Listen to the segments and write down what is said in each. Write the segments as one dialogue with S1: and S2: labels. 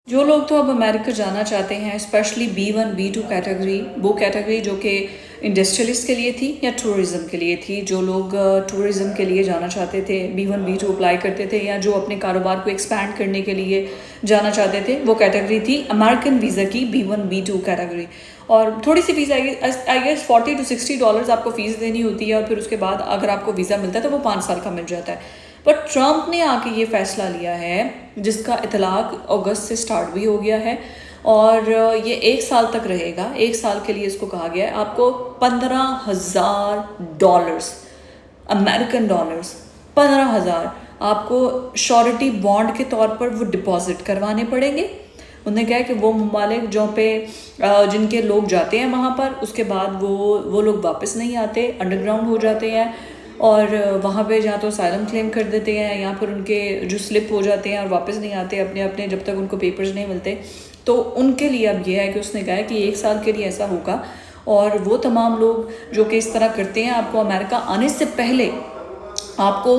S1: जो लोग तो अब अमेरिका जाना चाहते हैं, स्पेशली B1 B2 कैटेगरी, वो कैटेगरी जो कि इंडस्ट्रियलिस्ट के लिए थी या टूरिज़्म के लिए थी। जो लोग टूरिज़्म के लिए जाना चाहते थे, B1 B2 अप्लाई करते थे, या जो अपने कारोबार को एक्सपैंड करने के लिए जाना चाहते थे, वो कैटेगरी थी अमेरिकन वीज़ा की B1 B2 कैटेगरी। और थोड़ी सी फ़ीस आई गेस $40 to $60 आपको फ़ीस देनी होती है, और फिर उसके बाद अगर आपको वीज़ा मिलता है तो वो 5 साल का मिल जाता है। बट ट्रंप ने आके ये फैसला लिया है, जिसका इतलाक अगस्त से स्टार्ट भी हो गया है, और ये 1 साल तक रहेगा। 1 साल के लिए इसको कहा गया है आपको $15,000 अमेरिकन डॉलर्स, 15,000 आपको श्योरिटी बॉन्ड के तौर पर वो डिपॉजिट करवाने पड़ेंगे। उन्होंने कहा है कि वो ममालिक जो पे जिनके लोग जाते हैं वहाँ पर, उसके बाद वो लोग वापस नहीं आते, अंडरग्राउंड हो जाते हैं, और वहाँ पे जहाँ तो असाइलम क्लेम कर देते हैं, या फिर उनके जो स्लिप हो जाते हैं और वापस नहीं आते अपने अपने, जब तक उनको पेपर्स नहीं मिलते। तो उनके लिए अब ये है कि उसने कहा है कि 1 साल के लिए ऐसा होगा, और वो तमाम लोग जो कि इस तरह करते हैं, आपको अमेरिका आने से पहले आपको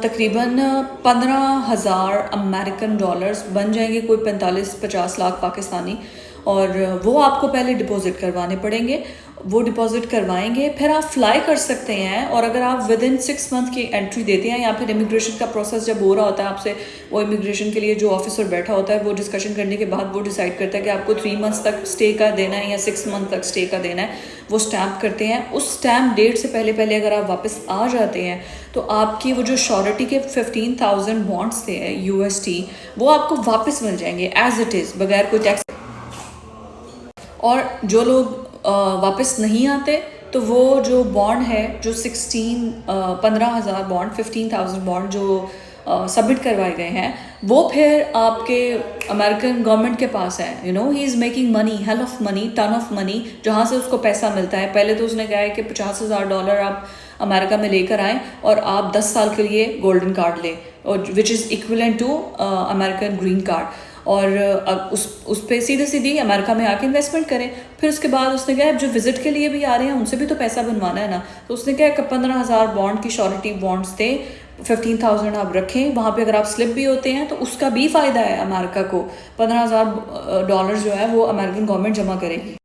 S1: तकरीबन 15,000 अमेरिकन डॉलर्स बन जाएंगे, कोई 45-50 लाख पाकिस्तानी, और वो आपको पहले डिपॉजिट करवाने पड़ेंगे। वो डिपॉजिट करवाएंगे, फिर आप फ्लाई कर सकते हैं। और अगर आप विद इन 6 मंथ की एंट्री देते हैं, या फिर इमिग्रेशन का प्रोसेस जब हो रहा होता है आपसे, वो इमिग्रेशन के लिए जो ऑफिसर बैठा होता है, वो डिस्कशन करने के बाद वो डिसाइड करता है कि आपको 3 मंथ्स तक स्टे का देना है या 6 मंथ तक स्टे का देना है। वो स्टैम्प करते हैं। उस स्टैम्प डेट से पहले पहले अगर आप वापस आ जाते हैं, तो आपकी वो जो श्योरिटी के 15,000 बॉन्ड्स थे USD, वो आपको वापस मिल जाएंगे एज इट इज़, बगैर कोई टैक्स। और जो लोग वापस नहीं आते, तो वो जो बॉन्ड है, जो 15,000 बॉन्ड, 15,000 बॉन्ड जो सबमिट करवाए गए हैं, वो फिर आपके अमेरिकन गवर्नमेंट के पास है। He is making money, hell of money, ton of money, जहाँ से उसको पैसा मिलता है। पहले तो उसने कहा है कि $50,000 आप अमेरिका में लेकर आएँ और आप 10 साल के लिए गोल्डन कार्ड लें, और which is equivalent to American green card, और उस पे सीधे सीधी अमेरिका में आके इन्वेस्टमेंट करें। फिर उसके बाद उसने कहा जो विजिट के लिए भी आ रहे हैं, उनसे भी तो पैसा बनवाना है ना। तो उसने कहा कि 15,000 बॉन्ड की श्योरिटी बॉन्ड्स थे, 15,000 आप रखें। वहाँ पे अगर आप स्लिप भी होते हैं तो उसका भी फ़ायदा है अमेरिका को। $15,000 जो है वो अमेरिकन गवर्नमेंट जमा करेगी।